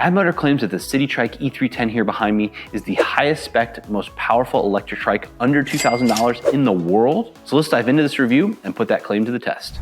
Addmotor claims that the Citytri E-310 here behind me is the highest spec'd, most powerful electric trike under $2,000 in the world. So let's dive into this review and put that claim to the test.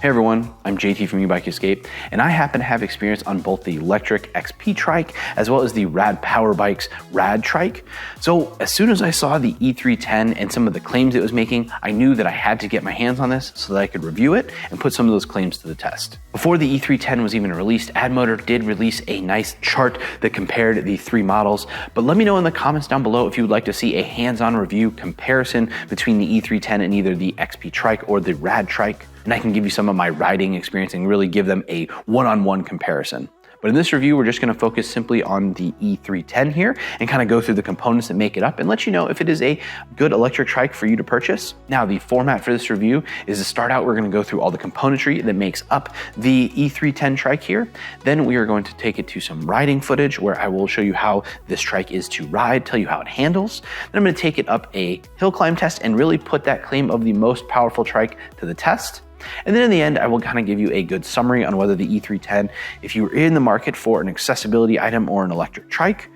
Hey everyone, I'm JT from Ebike Escape, and I happen to have experience on both the electric XP trike as well as the Rad Power Bike's Rad trike. So as soon as I saw the E-310 and some of the claims it was making, I knew that I had to get my hands on this so that I could review it and put some of those claims to the test. Before the E-310 was even released, Addmotor did release a nice chart that compared the three models, but let me know in the comments down below if you would like to see a hands-on review comparison between the E-310 and either the XP trike or the Rad trike. And I can give you some of my riding experience and really give them a one-on-one comparison. But in this review, we're just gonna focus simply on the E-310 here and kind of go through the components that make it up and let you know if it is a good electric trike for you to purchase. Now, the format for this review is to start out, we're gonna go through all the componentry that makes up the E-310 trike here. Then we are going to take it to some riding footage where I will show you how this trike is to ride, tell you how it handles. Then I'm gonna take it up a hill climb test and really put that claim of the most powerful trike to the test. And then in the end, I will kind of give you a good summary on whether the E-310, if you are in the market for an accessibility item or an electric trike,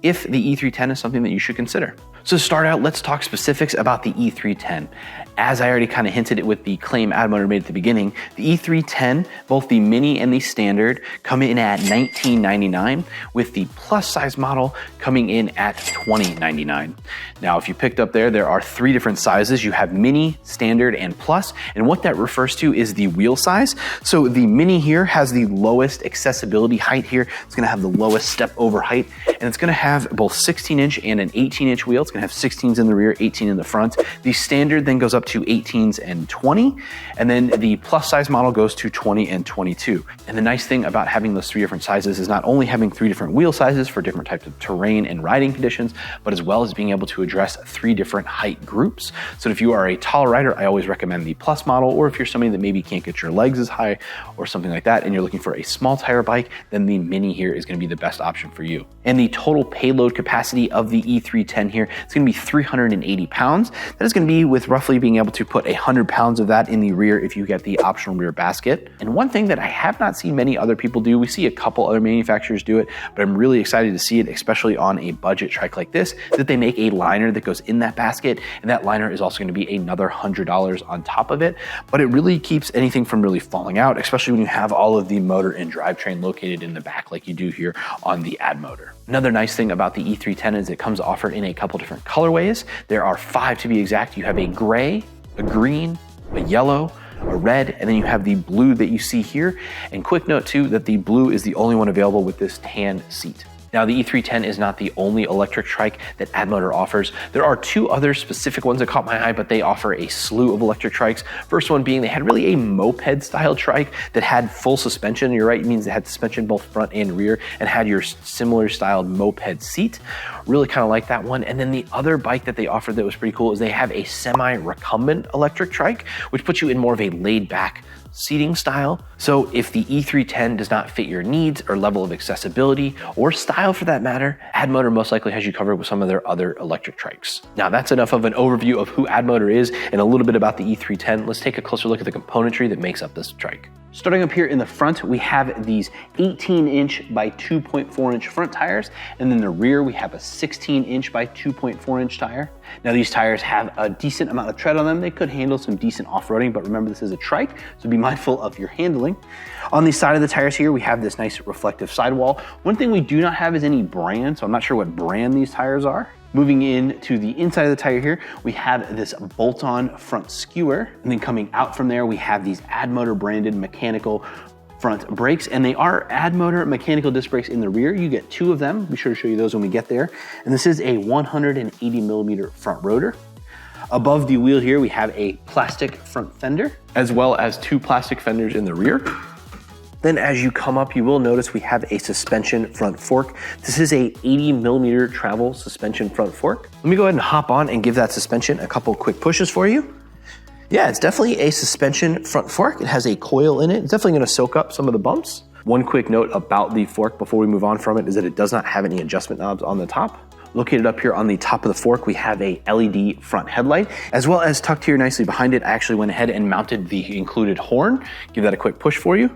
if the E-310 is something that you should consider. So to start out, let's talk specifics about the E-310. As I already kind of hinted it with the claim Addmotor made at the beginning, the E-310, both the mini and the standard, come in at $19.99, with the plus size model coming in at $20.99. Now, if you picked up there are three different sizes. You have mini, standard, and plus, and what that refers to is the wheel size. So the mini here has the lowest accessibility height here. It's gonna have the lowest step over height, and it's gonna have both 16-inch and an 18-inch wheel. It's gonna have 16s in the rear, 18 in the front. The standard then goes up to 18s and 20, and then the plus size model goes to 20 and 22. And the nice thing about having those three different sizes is not only having three different wheel sizes for different types of terrain and riding conditions, but as well as being able to address three different height groups. So if you are a tall rider, I always recommend the plus model, or if you're somebody that maybe can't get your legs as high or something like that, and you're looking for a small tire bike, then the mini here is gonna be the best option for you. And the total payload capacity of the E-310 here, it's gonna be 380 pounds. That is gonna be with roughly being able to put 100 pounds of that in the rear if you get the optional rear basket. And one thing that I have not seen many other people do, we see a couple other manufacturers do it, but I'm really excited to see it, especially on a budget trike like this, that they make a liner that goes in that basket, and that liner is also gonna be another $100 on top of it. But it really keeps anything from really falling out, especially when you have all of the motor and drivetrain located in the back like you do here on the Addmotor. Another nice thing about the E-310 is it comes offered in a couple different colorways. There are 5 to be exact. You have a gray, a green, a yellow, a red, and then you have the blue that you see here. And quick note too, that the blue is the only one available with this tan seat. Now, the E-310 is not the only electric trike that Addmotor offers. There are 2 other specific ones that caught my eye, but they offer a slew of electric trikes. First one being they had really a moped style trike that had full suspension. You're right, it means it had suspension both front and rear and had your similar styled moped seat. Really kind of like that one. And then the other bike that they offered that was pretty cool is they have a semi-recumbent electric trike, which puts you in more of a laid back seating style. So if the E-310 does not fit your needs or level of accessibility or style for that matter, Addmotor most likely has you covered with some of their other electric trikes. Now that's enough of an overview of who Addmotor is and a little bit about the E-310. Let's take a closer look at the componentry that makes up this trike. Starting up here in the front, we have these 18-inch by 2.4-inch front tires, and then the rear we have a 16-inch by 2.4-inch tire. Now these tires have a decent amount of tread on them. They could handle some decent off-roading, but remember this is a trike, so be mindful of your handling. On the side of the tires here, we have this nice reflective sidewall. One thing we do not have is any brand, so I'm not sure what brand these tires are. Moving in to the inside of the tire here, we have this bolt-on front skewer, and then coming out from there, we have these Addmotor branded mechanical front brakes, and they are Addmotor mechanical disc brakes in the rear. You get 2 of them. Be sure to show you those when we get there. And this is a 180 millimeter front rotor. Above the wheel here, we have a plastic front fender, as well as 2 plastic fenders in the rear. Then as you come up, you will notice we have a suspension front fork. This is a 80 millimeter travel suspension front fork. Let me go ahead and hop on and give that suspension a couple quick pushes for you. Yeah, it's definitely a suspension front fork. It has a coil in it. It's definitely gonna soak up some of the bumps. One quick note about the fork before we move on from it is that it does not have any adjustment knobs on the top. Located up here on the top of the fork, we have a LED front headlight, as well as tucked here nicely behind it, I actually went ahead and mounted the included horn. Give that a quick push for you.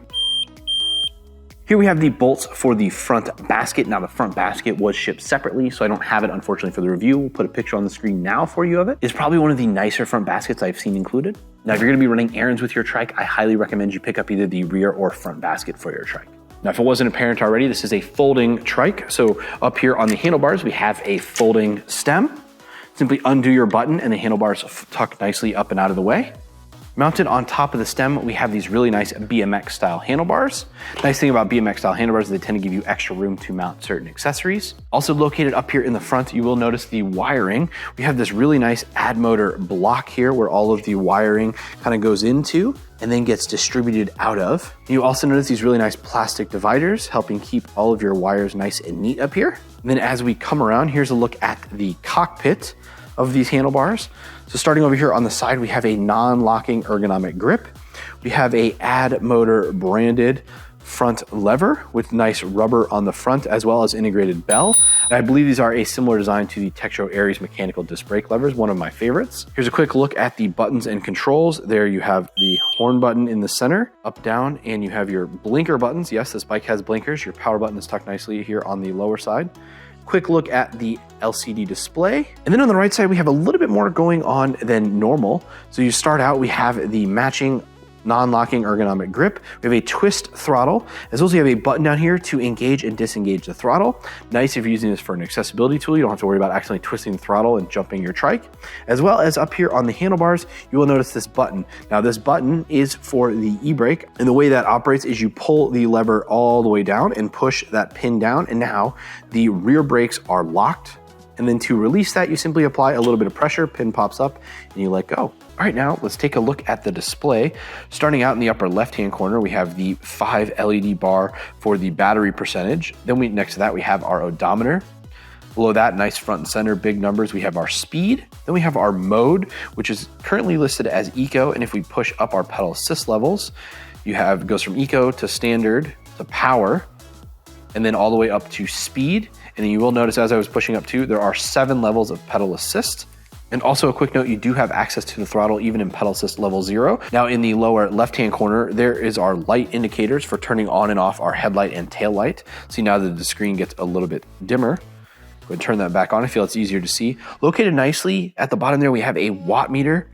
Here we have the bolts for the front basket. Now the front basket was shipped separately, so I don't have it unfortunately for the review. We'll put a picture on the screen now for you of it. It's probably one of the nicer front baskets I've seen included. Now if you're gonna be running errands with your trike, I highly recommend you pick up either the rear or front basket for your trike. Now, if it wasn't apparent already, this is a folding trike. So up here on the handlebars, we have a folding stem. Simply undo your button and the handlebars tuck nicely up and out of the way. Mounted on top of the stem, we have these really nice BMX style handlebars. Nice thing about BMX style handlebars is they tend to give you extra room to mount certain accessories. Also located up here in the front, you will notice the wiring. We have this really nice Addmotor block here where all of the wiring kind of goes into and then gets distributed out of. You also notice these really nice plastic dividers helping keep all of your wires nice and neat up here. And then as we come around, here's a look at the cockpit of these handlebars. So starting over here on the side, we have a non-locking ergonomic grip. We have a Addmotor branded front lever with nice rubber on the front as well as integrated bell. And I believe these are a similar design to the Tektro Aries mechanical disc brake levers, one of my favorites. Here's a quick look at the buttons and controls. There you have the horn button in the center, up, down, and you have your blinker buttons. Yes, this bike has blinkers. Your power button is tucked nicely here on the lower side. Quick look at the LCD display. And then on the right side, we have a little bit more going on than normal. So you start out, we have the matching non-locking ergonomic grip. We have a twist throttle, as well as we have a button down here to engage and disengage the throttle. Nice if you're using this for an accessibility tool. You don't have to worry about accidentally twisting the throttle and jumping your trike. As well as up here on the handlebars, you will notice this button. Now this button is for the e-brake, and the way that operates is you pull the lever all the way down and push that pin down, and now the rear brakes are locked. And then to release that, you simply apply a little bit of pressure, pin pops up, and you let go. All right, now let's take a look at the display. Starting out in the upper left-hand corner, we have the 5 LED bar for the battery percentage. Then next to that, we have our odometer. Below that, nice front and center, big numbers, we have our speed. Then we have our mode, which is currently listed as eco. And if we push up our pedal assist levels, it goes from eco to standard to power, and then all the way up to speed. And then you will notice as I was pushing up too, there are 7 levels of pedal assist. And also a quick note, you do have access to the throttle even in pedal assist level 0. Now in the lower left-hand corner, there is our light indicators for turning on and off our headlight and tail light. See now that the screen gets a little bit dimmer. Go ahead and turn that back on. I feel it's easier to see. Located nicely at the bottom there, we have a watt meter.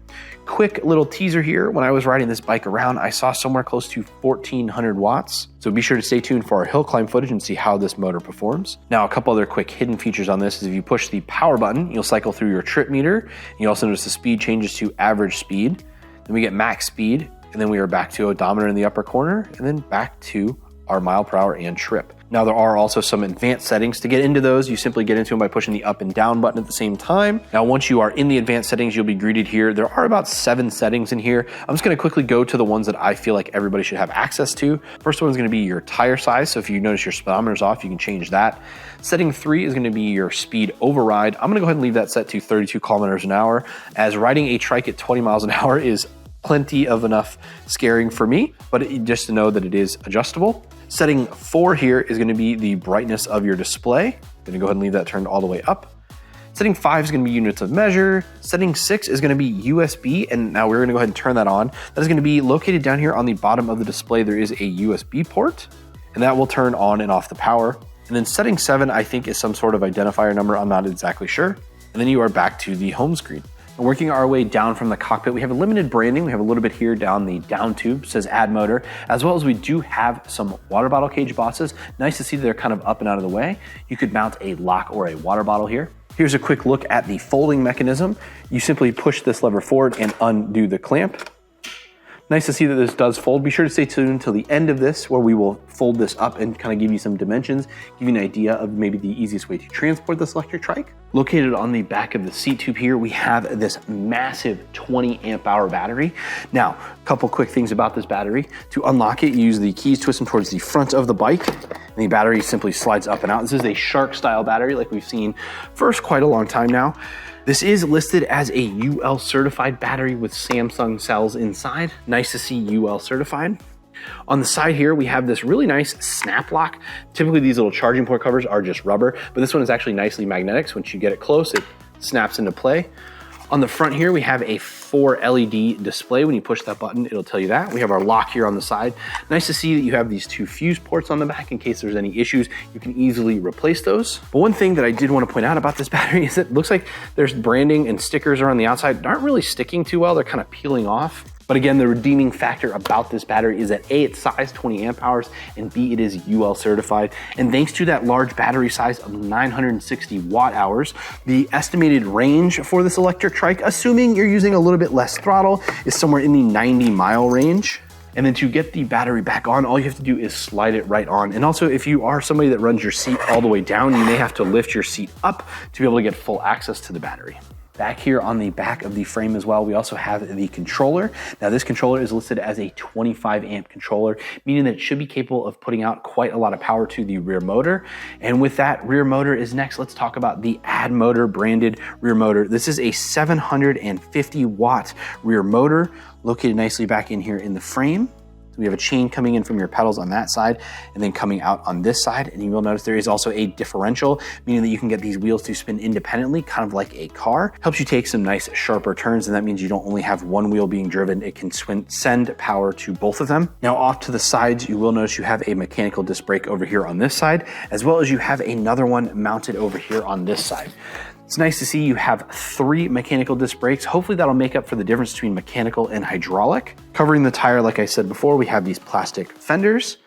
Quick little teaser here. When I was riding this bike around, I saw somewhere close to 1400 watts. So be sure to stay tuned for our hill climb footage and see how this motor performs. Now, a couple other quick hidden features on this is if you push the power button, you'll cycle through your trip meter. You also notice the speed changes to average speed. Then we get max speed, and then we are back to odometer in the upper corner, and then back to our mile per hour and trip. Now there are also some advanced settings. To get into those, you simply get into them by pushing the up and down button at the same time. Now once you are in the advanced settings, you'll be greeted here. There are about 7 settings in here. I'm just gonna quickly go to the ones that I feel like everybody should have access to. First one is gonna be your tire size. So if you notice your speedometer's off, you can change that. Setting 3 is gonna be your speed override. I'm gonna go ahead and leave that set to 32 kilometers an hour, as riding a trike at 20 miles an hour is plenty of enough scaring for me, but just to know that it is adjustable. Setting 4 here is going to be the brightness of your display. I'm going to go ahead and leave that turned all the way up. Setting 5 is going to be units of measure. Setting 6 is going to be USB, and now we're going to go ahead and turn that on. That is going to be located down here on the bottom of the display. There is a USB port, and that will turn on and off the power. And then setting 7, I think, is some sort of identifier number. I'm not exactly sure. And then you are back to the home screen. And working our way down from the cockpit, we have a limited branding. We have a little bit here down the down tube, says Addmotor, as well as we do have some water bottle cage bosses. Nice to see that they're kind of up and out of the way. You could mount a lock or a water bottle here. Here's a quick look at the folding mechanism. You simply push this lever forward and undo the clamp. Nice to see that this does fold. Be sure to stay tuned until the end of this, where we will fold this up and kind of give you some dimensions, give you an idea of maybe the easiest way to transport this electric trike. Located on the back of the seat tube here, we have this massive 20 amp hour battery. Now, a couple quick things about this battery. To unlock it, you use the keys, twist them towards the front of the bike, and the battery simply slides up and out. This is a shark style battery like we've seen for quite a long time now. This is listed as a UL certified battery with Samsung cells inside. Nice to see UL certified. On the side here, we have this really nice snap lock. Typically these little charging port covers are just rubber, but this one is actually nicely magnetic. So once you get it close, it snaps into play. On the front here, we have a 4 LED display. When you push that button, it'll tell you that. We have our lock here on the side. Nice to see that you have these 2 fuse ports on the back in case there's any issues. You can easily replace those. But one thing that I did want to point out about this battery is that it looks like there's branding and stickers around the outside that aren't really sticking too well. They're kind of peeling off. But again, the redeeming factor about this battery is that A, it's size 20 amp hours, and B, it is UL certified. And thanks to that large battery size of 960 watt hours, the estimated range for this electric trike, assuming you're using a little bit less throttle, is somewhere in the 90-mile range. And then to get the battery back on, all you have to do is slide it right on. And also, if you are somebody that runs your seat all the way down, you may have to lift your seat up to be able to get full access to the battery. Back here on the back of the frame as well, we also have the controller. Now this controller is listed as a 25 amp controller, meaning that it should be capable of putting out quite a lot of power to the rear motor. And with that rear motor is next, let's talk about the Addmotor branded rear motor. This is a 750 watt rear motor located nicely back in here in the frame. We have a chain coming in from your pedals on that side and then coming out on this side. And you will notice there is also a differential, meaning that you can get these wheels to spin independently, kind of like a car. Helps you take some nice sharper turns, and that means you don't only have one wheel being driven, it can send power to both of them. Now off to the sides, you will notice you have a mechanical disc brake over here on this side, as well as you have another one mounted over here on this side. It's nice to see you have 3 mechanical disc brakes. Hopefully that'll make up for the difference between mechanical and hydraulic. Covering the tire, like I said before, we have these plastic fenders,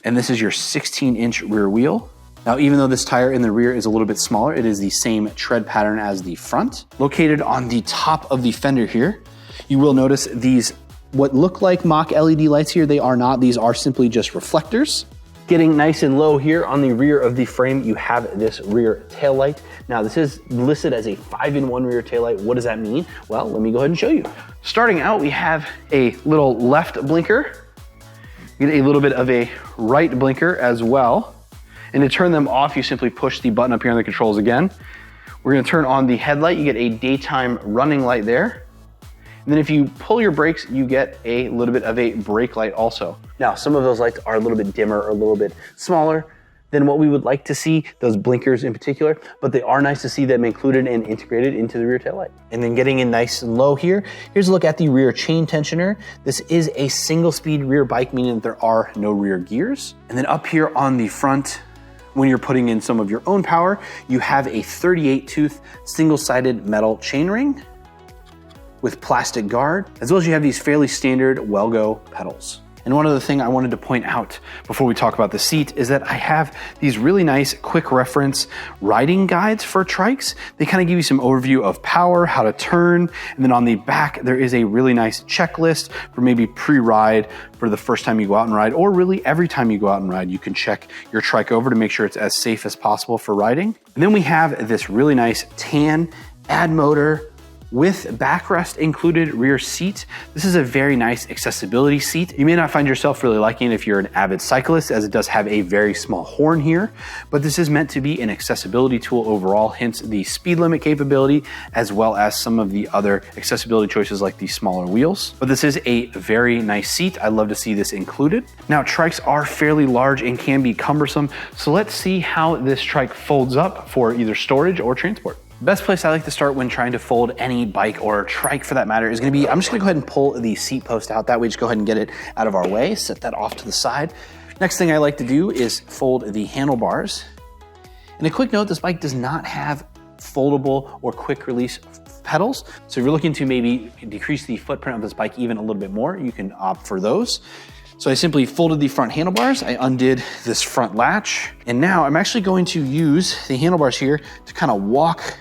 and this is your 16-inch rear wheel. Now, even though this tire in the rear is a little bit smaller, it is the same tread pattern as the front. Located on the top of the fender here, you will notice these, what look like mock LED lights here, they are not. These are simply just reflectors. Getting nice and low here on the rear of the frame, you have this rear tail light. Now this is listed as a 5-in-1 rear tail light. What does that mean? Well, let me go ahead and show you. Starting out, we have a little left blinker. You get a little bit of a right blinker as well. And to turn them off, you simply push the button up here on the controls again. We're gonna turn on the headlight. You get a daytime running light there. And then if you pull your brakes, you get a little bit of a brake light also. Now, some of those lights are a little bit dimmer or a little bit smaller than what we would like to see, those blinkers in particular, but they are nice to see them included and integrated into the rear tail light. And then getting in nice and low here, here's a look at the rear chain tensioner. This is a single speed rear bike, meaning that there are no rear gears. And then up here on the front, when you're putting in some of your own power, you have a 38 tooth single-sided metal chainring with plastic guard, as well as you have these fairly standard Welgo pedals. And one other thing I wanted to point out before we talk about the seat is that I have these really nice quick reference riding guides for trikes. They kind of give you some overview of power, how to turn, and then on the back there is a really nice checklist for maybe pre-ride for the first time you go out and ride, or really every time you go out and ride, you can check your trike over to make sure it's as safe as possible for riding. And then we have this really nice tan Addmotor with backrest included rear seat. This is a very nice accessibility seat. You may not find yourself really liking it if you're an avid cyclist, as it does have a very small horn here, but this is meant to be an accessibility tool overall, hence the speed limit capability, as well as some of the other accessibility choices like the smaller wheels. But this is a very nice seat. I love to see this included. Now, trikes are fairly large and can be cumbersome, so let's see how this trike folds up for either storage or transport. The best place I like to start when trying to fold any bike or trike for that matter is gonna be, I'm just gonna go ahead and pull the seat post out. That way, just go ahead and get it out of our way, set that off to the side. Next thing I like to do is fold the handlebars. And a quick note, this bike does not have foldable or quick release pedals. So if you're looking to maybe decrease the footprint of this bike even a little bit more, you can opt for those. So I simply folded the front handlebars, I undid this front latch, and now I'm actually going to use the handlebars here to kind of walk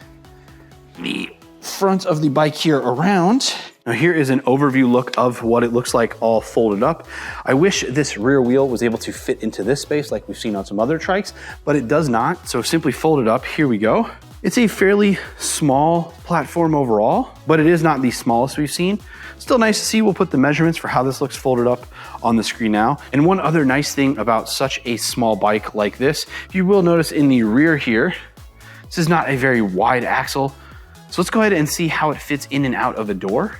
the front of the bike here around. Now here is an overview look of what it looks like all folded up. I wish this rear wheel was able to fit into this space like we've seen on some other trikes, but it does not. So simply fold it up, here we go. It's a fairly small platform overall, but it is not the smallest we've seen. Still nice to see. We'll put the measurements for how this looks folded up on the screen now. And one other nice thing about such a small bike like this, you will notice in the rear here, this is not a very wide axle. So let's go ahead and see how it fits in and out of a door.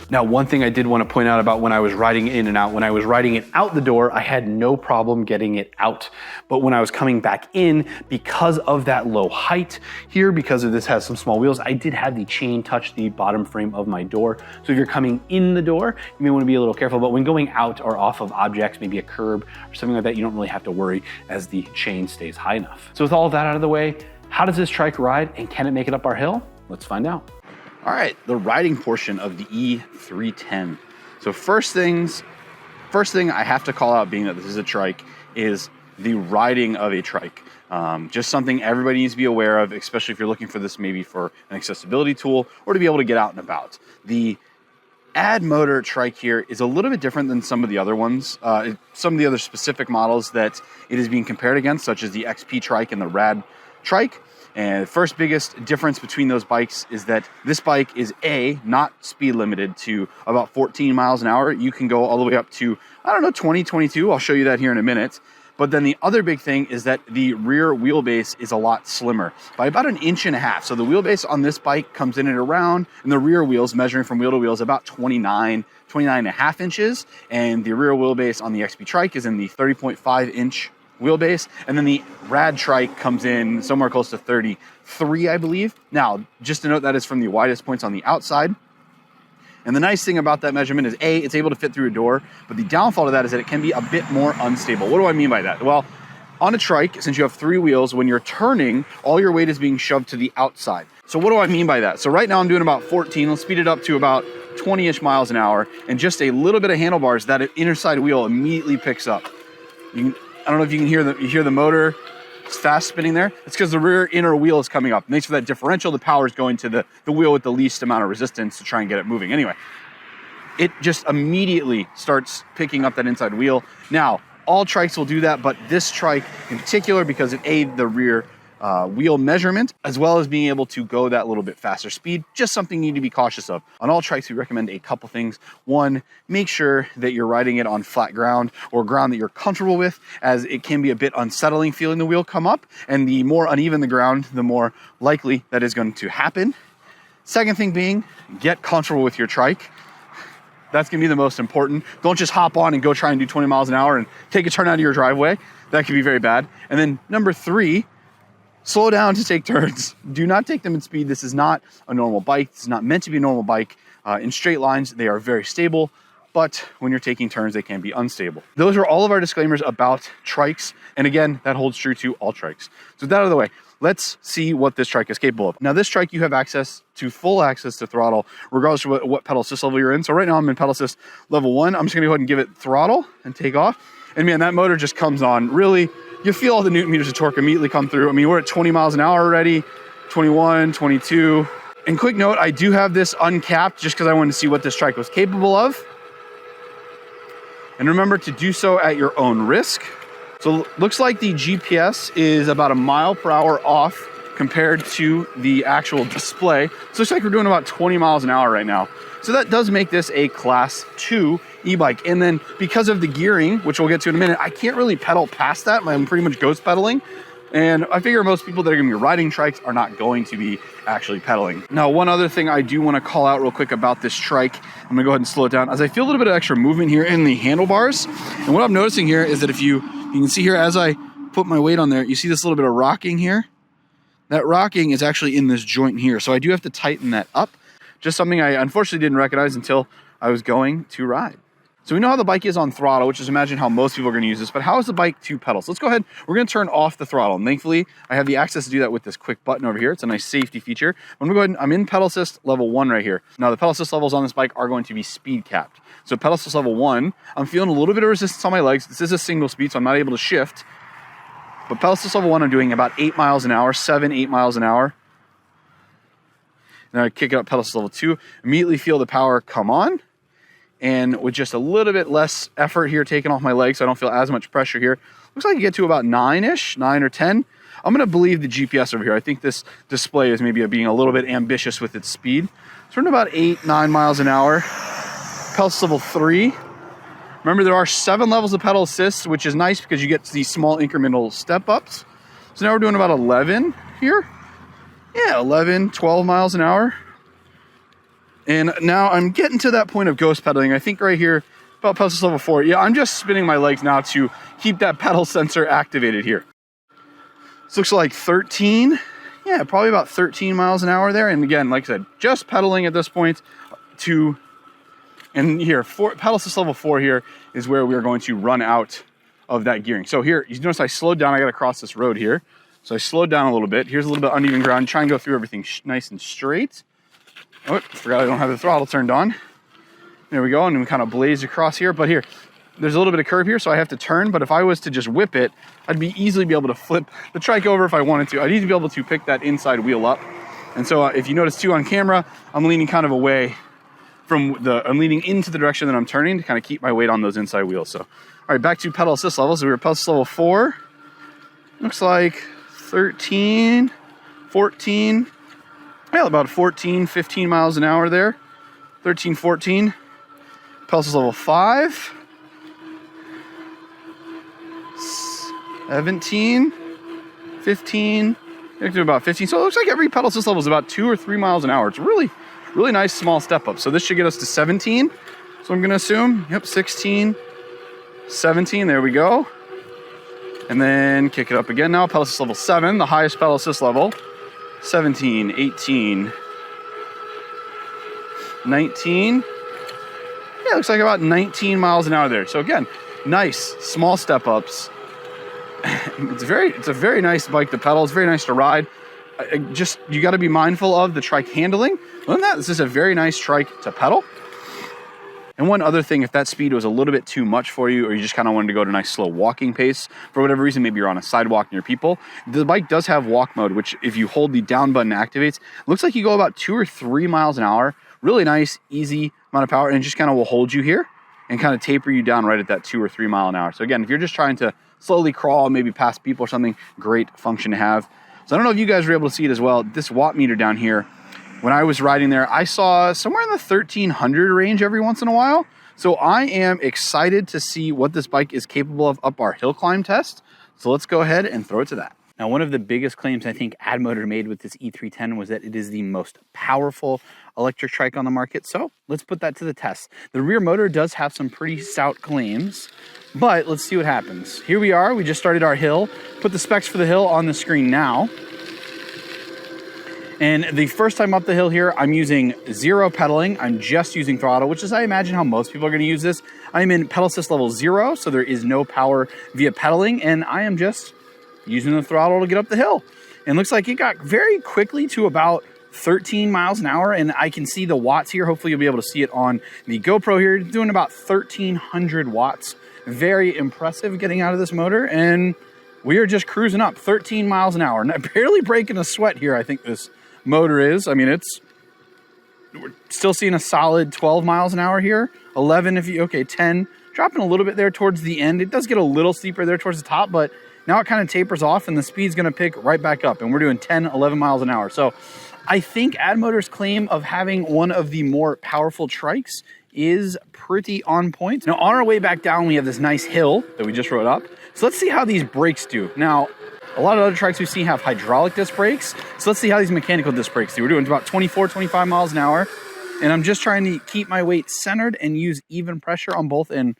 Now, one thing I did want to point out about when I was riding in and out, when I was riding it out the door, I had no problem getting it out. But when I was coming back in, because of that low height here, because of this has some small wheels, I did have the chain touch the bottom frame of my door. So if you're coming in the door, you may want to be a little careful, but when going out or off of objects, maybe a curb or something like that, you don't really have to worry as the chain stays high enough. So with all of that out of the way, how does this trike ride and can it make it up our hill? Let's find out. All right, the riding portion of the E310. So first thing I have to call out, being that this is a trike, is the riding of a trike. Just something everybody needs to be aware of, especially if you're looking for this maybe for an accessibility tool or to be able to get out and about. The Addmotor trike here is a little bit different than some of the other ones, some of the other specific models that it is being compared against, such as the XP trike and the Rad trike. And the first biggest difference between those bikes is that this bike is not speed limited to about 14 miles an hour. You can go all the way up to, 20, 22. I'll show you that here in a minute. But then the other big thing is that the rear wheelbase is a lot slimmer by about 1.5 inches. So the wheelbase on this bike comes in at around, and the rear wheels measuring from wheel to wheel is about 29.5 inches. And the rear wheelbase on the XP trike is in the 30.5 inch wheelbase, and then the Rad trike comes in somewhere close to 33, I believe. Now, just to note, that is from the widest points on the outside. And the nice thing about that measurement is it's able to fit through a door, but the downfall to that is that it can be a bit more unstable. What do I mean by that? Well, on a trike, since you have 3 wheels, when you're turning, all your weight is being shoved to the outside. So what do I mean by that? So right now I'm doing about 14. Let's speed it up to about 20-ish miles an hour, and just a little bit of handlebars, that inner side wheel immediately picks up. I don't know if you can hear the motor. It's fast spinning there. It's because the rear inner wheel is coming up. And thanks for that differential, the power is going to the wheel with the least amount of resistance to try and get it moving. Anyway, it just immediately starts picking up that inside wheel. Now, all trikes will do that, but this trike in particular, because it aids the rear wheel measurement, as well as being able to go that little bit faster speed, just something you need to be cautious of. On all trikes, we recommend a couple things. One, make sure that you're riding it on flat ground or ground that you're comfortable with, as it can be a bit unsettling feeling the wheel come up, and the more uneven the ground, the more likely that is going to happen. Second thing being, get comfortable with your trike. That's gonna be the most important. Don't just hop on and go try and do 20 miles an hour and take a turn out of your driveway. That could be very bad. And then number 3, slow down to take turns. Do not take them in speed. This is not a normal bike. This is not meant to be a normal bike. In straight lines, they are very stable, but when you're taking turns, they can be unstable. Those are all of our disclaimers about trikes. And again, that holds true to all trikes. So with that out of the way, let's see what this trike is capable of. Now, this trike, you have full access to throttle, regardless of what pedal assist level you're in. So right now I'm in pedal assist level 1. I'm just gonna go ahead and give it throttle and take off. And man, that motor just comes on. Really, you feel all the newton meters of torque immediately come through. I mean, we're at 20 miles an hour already, 21, 22. And quick note, I do have this uncapped just because I wanted to see what this trike was capable of. And remember to do so at your own risk. So looks like the GPS is about 1 mile per hour off compared to the actual display. So looks like we're doing about 20 miles an hour right now. So that does make this a class 2 e-bike. And then because of the gearing, which we'll get to in a minute, I can't really pedal past that. I'm pretty much ghost pedaling. And I figure most people that are gonna be riding trikes are not going to be actually pedaling. Now, one other thing I do wanna call out real quick about this trike, I'm gonna go ahead and slow it down, as I feel a little bit of extra movement here in the handlebars. And what I'm noticing here is that if you can see here, as I put my weight on there, you see this little bit of rocking here? That rocking is actually in this joint here. So I do have to tighten that up. Just something I unfortunately didn't recognize until I was going to ride. So we know how the bike is on throttle, which is imagine how most people are gonna use this, but how is the bike to pedal? So let's go ahead, we're gonna turn off the throttle. And thankfully, I have the access to do that with this quick button over here. It's a nice safety feature. I'm gonna go ahead and I'm in pedal assist level 1 right here. Now the pedal assist levels on this bike are going to be speed capped. So pedal assist level 1, I'm feeling a little bit of resistance on my legs. This is a single speed, so I'm not able to shift. But pedal assist level 1, I'm doing about 8 miles an hour, 7, 8 miles an hour. Then I kick it up pedal assist level 2, immediately feel the power come on. And with just a little bit less effort here taking off my legs, so I don't feel as much pressure here. Looks like you get to about 9-ish, 9 or 10. I'm gonna believe the GPS over here. I think this display is maybe being a little bit ambitious with its speed. So we're at about 8, 9 miles an hour. Pedal assist level 3. Remember, there are 7 levels of pedal assist, which is nice because you get these small incremental step ups. So now we're doing about 11 here. Yeah, 11, 12 miles an hour. And now I'm getting to that point of ghost pedaling. I think right here, about pedal assist level 4. Yeah, I'm just spinning my legs now to keep that pedal sensor activated here. This looks like 13. Yeah, probably about 13 miles an hour there. And again, like I said, just pedaling at this point to, and here, pedal assist level 4 here is where we're going to run out of that gearing. So here, you notice I slowed down. I got to cross this road here. So I slowed down a little bit. Here's a little bit uneven ground. Try and go through everything nice and straight. Oh, forgot I don't have the throttle turned on. There we go, and we kind of blaze across here. But here, there's a little bit of curve here, so I have to turn. But if I was to just whip it, I'd easily be able to flip the trike over if I wanted to. I'd easily be able to pick that inside wheel up. And so if you notice too on camera, I'm leaning kind of away from I'm leaning into the direction that I'm turning to kind of keep my weight on those inside wheels. So, all right, back to pedal assist levels. So we were pedal assist level 4. Looks like 13, 14. Yeah, about 14, 15 miles an hour there. 13, 14. Pedal assist level 5. 17, 15, to about 15. So it looks like every pedal assist level is about 2 or 3 miles an hour. It's really, really nice small step up. So this should get us to 17. So I'm going to assume, yep, 16, 17. There we go. And then kick it up again now. Pedal assist level 7, the highest pedal assist level. 17, 18, 19. Yeah, it looks like about 19 miles an hour there. So again, nice small step ups. It's a very nice bike to pedal. It's very nice to ride. You got to be mindful of the trike handling. Other than that, this is a very nice trike to pedal. And one other thing, if that speed was a little bit too much for you, or you just kind of wanted to go to a nice slow walking pace for whatever reason, maybe you're on a sidewalk near people, the bike does have walk mode, which if you hold the down button activates, looks like you go about 2 or 3 miles an hour. Really nice, easy amount of power, and it just kind of will hold you here and kind of taper you down right at that 2 or 3 mile an hour. So again, if you're just trying to slowly crawl, maybe past people or something, great function to have. So I don't know if you guys were able to see it as well. This watt meter down here, when I was riding there, I saw somewhere in the 1300 range every once in a while. So I am excited to see what this bike is capable of up our hill climb test. So let's go ahead and throw it to that. Now, one of the biggest claims I think Addmotor made with this E310 was that it is the most powerful electric trike on the market. So let's put that to the test. The rear motor does have some pretty stout claims, but let's see what happens. Here we are. We just started our hill. Put the specs for the hill on the screen now. And the first time up the hill here, I'm using 0 pedaling. I'm just using throttle, which is, I imagine, how most people are going to use this. I'm in pedal assist level 0, so there is no power via pedaling, and I am just using the throttle to get up the hill. And looks like it got very quickly to about 13 miles an hour, and I can see the watts here. Hopefully you'll be able to see it on the GoPro here. It's doing about 1,300 watts. Very impressive getting out of this motor, and we are just cruising up 13 miles an hour. Not barely breaking a sweat here, I think this motor is. I mean, we're still seeing a solid 12 miles an hour here. 11 if you, okay, 10. Dropping a little bit there towards the end. It does get a little steeper there towards the top, but now it kind of tapers off and the speed's gonna pick right back up, and we're doing 10, 11 miles an hour. So I think Addmotor's claim of having one of the more powerful trikes is pretty on point. Now on our way back down, we have this nice hill that we just rode up. So let's see how these brakes do. Now, a lot of other trikes we see have hydraulic disc brakes. So let's see how these mechanical disc brakes do. We're doing about 24, 25 miles an hour. And I'm just trying to keep my weight centered and use even pressure on both, and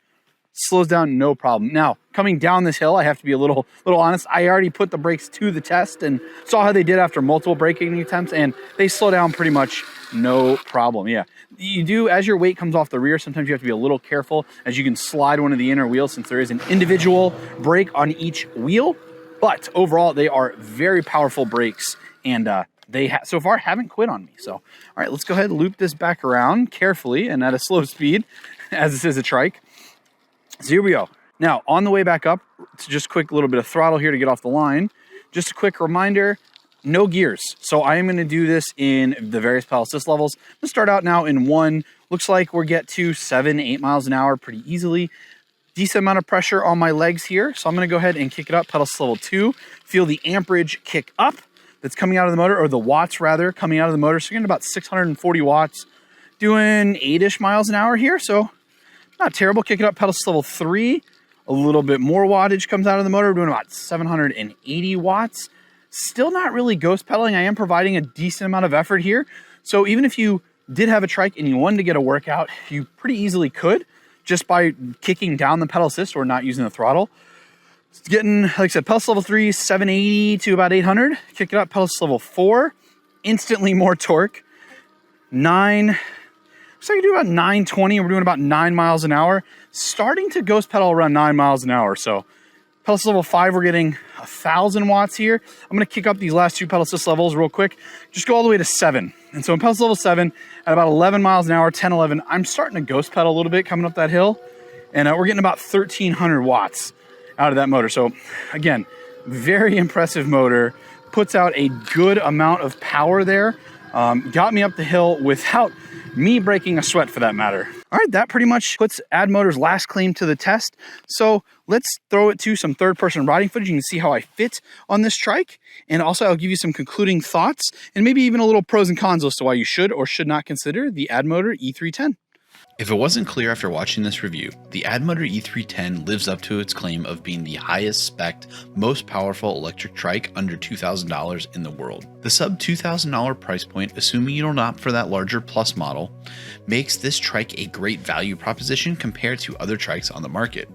slows down no problem. Now, coming down this hill, I have to be a little honest. I already put the brakes to the test and saw how they did after multiple braking attempts, and they slow down pretty much no problem. Yeah, you do, as your weight comes off the rear, sometimes you have to be a little careful as you can slide one of the inner wheels since there is an individual brake on each wheel. But overall, they are very powerful brakes, and they so far haven't quit on me. So, all right, let's go ahead and loop this back around carefully and at a slow speed, as this is a trike. So here we go. Now, on the way back up, it's just quick little bit of throttle here to get off the line. Just a quick reminder, no gears. So I am going to do this in the various pedal assist levels. I'm going to start out now in 1. Looks like we'll get to 7, 8 miles an hour pretty easily. Decent amount of pressure on my legs here. So I'm going to go ahead and kick it up, pedal assist level 2. Feel the amperage kick up that's coming out of the motor, or the watts rather, coming out of the motor. So you're getting about 640 watts, doing 8-ish miles an hour here. So not terrible. Kick it up, pedal assist level 3. A little bit more wattage comes out of the motor. We're doing about 780 watts. Still not really ghost pedaling. I am providing a decent amount of effort here. So even if you did have a trike and you wanted to get a workout, you pretty easily could just by kicking down the pedal assist or not using the throttle. It's getting, like I said, pedal assist level 3, 780 to about 800. Kick it up, pedal assist level 4, instantly more torque. 9, so I can do about 920. We're doing about 9 miles an hour. Starting to ghost pedal around 9 miles an hour. So pedal assist level 5, we're getting 1,000 watts here. I'm gonna kick up these last 2 pedal assist levels real quick. Just go all the way to 7. And so in pedal assist level 7, at about 11 miles an hour, 10, 11, I'm starting to ghost pedal a little bit coming up that hill. And we're getting about 1,300 watts out of that motor. So again, very impressive motor. Puts out a good amount of power there. Got me up the hill without me breaking a sweat for that matter. All right, that pretty much puts Addmotor's last claim to the test. So let's throw it to some third-person riding footage. You can see how I fit on this trike. And also I'll give you some concluding thoughts and maybe even a little pros and cons as to why you should or should not consider the Addmotor E-310. If it wasn't clear after watching this review, the Addmotor E-310 lives up to its claim of being the highest spec'd, most powerful electric trike under $2,000 in the world. The sub $2,000 price point, assuming you don't opt for that larger Plus model, makes this trike a great value proposition compared to other trikes on the market.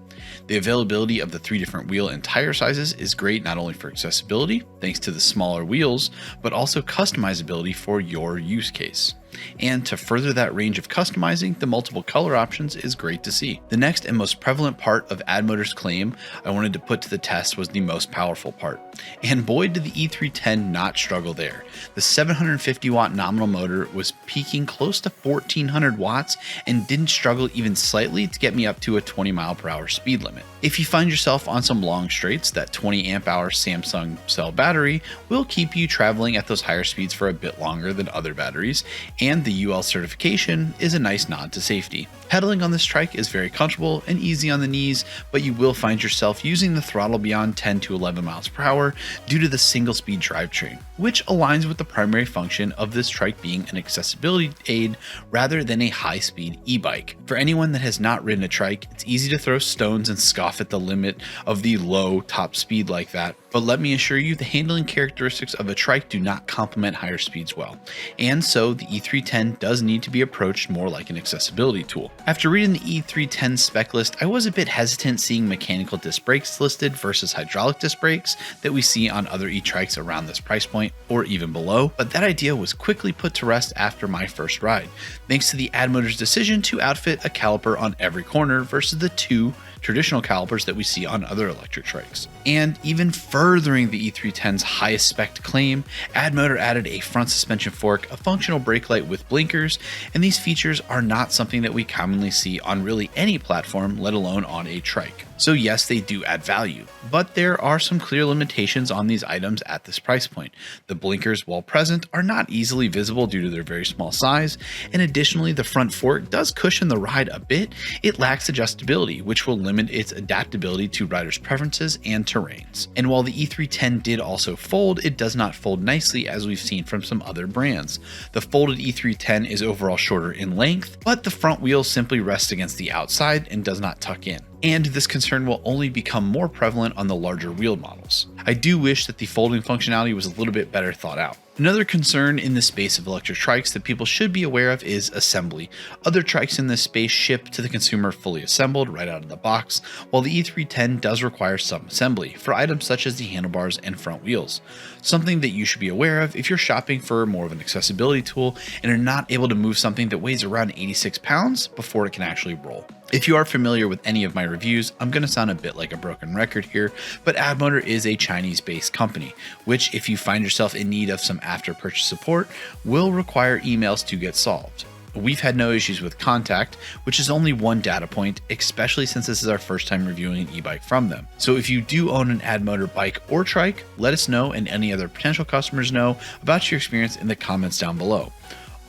The availability of the 3 different wheel and tire sizes is great not only for accessibility, thanks to the smaller wheels, but also customizability for your use case. And to further that range of customizing, the multiple color options is great to see. The next and most prevalent part of Addmotor's claim I wanted to put to the test was the most powerful part. And boy did the E310 not struggle there. The 750 watt nominal motor was peaking close to 1400 watts and didn't struggle even slightly to get me up to a 20 mile per hour speed limit. If you find yourself on some long straights, that 20 amp hour Samsung cell battery will keep you traveling at those higher speeds for a bit longer than other batteries, and the UL certification is a nice nod to safety. Pedaling on this trike is very comfortable and easy on the knees, but you will find yourself using the throttle beyond 10 to 11 miles per hour due to the single speed drivetrain, which aligns with the primary function of this trike being an accessibility aid rather than a high speed e-bike. For anyone that has not ridden a trike, it's easy to throw stones and scoff at the limit of the low top speed like that, but let me assure you the handling characteristics of a trike do not complement higher speeds well, and so the E310 does need to be approached more like an accessibility tool. After reading the E310 spec list, I was a bit hesitant seeing mechanical disc brakes listed versus hydraulic disc brakes that we see on other e-trikes around this price point or even below, but that idea was quickly put to rest after my first ride, thanks to the Addmotor's decision to outfit a caliper on every corner versus the 2 traditional calipers that we see on other electric trikes. And even furthering the E310's highest spec claim, Addmotor added a front suspension fork, a functional brake light with blinkers, and these features are not something that we commonly see on really any platform, let alone on a trike. So yes, they do add value, but there are some clear limitations on these items at this price point. The blinkers, while present, are not easily visible due to their very small size, and additionally the front fork does cushion the ride a bit. It lacks adjustability, which will limit its adaptability to riders' preferences and terrains. And while the E310 did also fold, it does not fold nicely as we've seen from some other brands. The folded E310 is overall shorter in length, but the front wheel simply rests against the outside and does not tuck in. And this concern will only become more prevalent on the larger wheeled models. I do wish that the folding functionality was a little bit better thought out. Another concern in the space of electric trikes that people should be aware of is assembly. Other trikes in this space ship to the consumer fully assembled right out of the box, while the E310 does require some assembly for items such as the handlebars and front wheels. Something that you should be aware of if you're shopping for more of an accessibility tool and are not able to move something that weighs around 86 pounds before it can actually roll. If you are familiar with any of my reviews, I'm going to sound a bit like a broken record here, but Addmotor is a Chinese-based company, which if you find yourself in need of some after-purchase support, will require emails to get solved. We've had no issues with contact, which is only one data point, especially since this is our first time reviewing an e-bike from them. So if you do own an Addmotor bike or trike, let us know and any other potential customers know about your experience in the comments down below.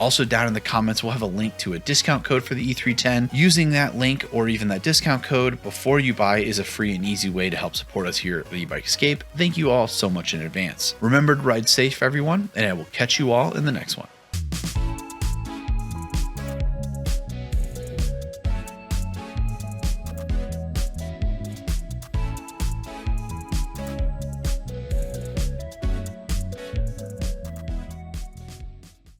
Also down in the comments, we'll have a link to a discount code for the E310. Using that link or even that discount code before you buy is a free and easy way to help support us here at the E-Bike Escape. Thank you all so much in advance. Remember to ride safe, everyone, and I will catch you all in the next one.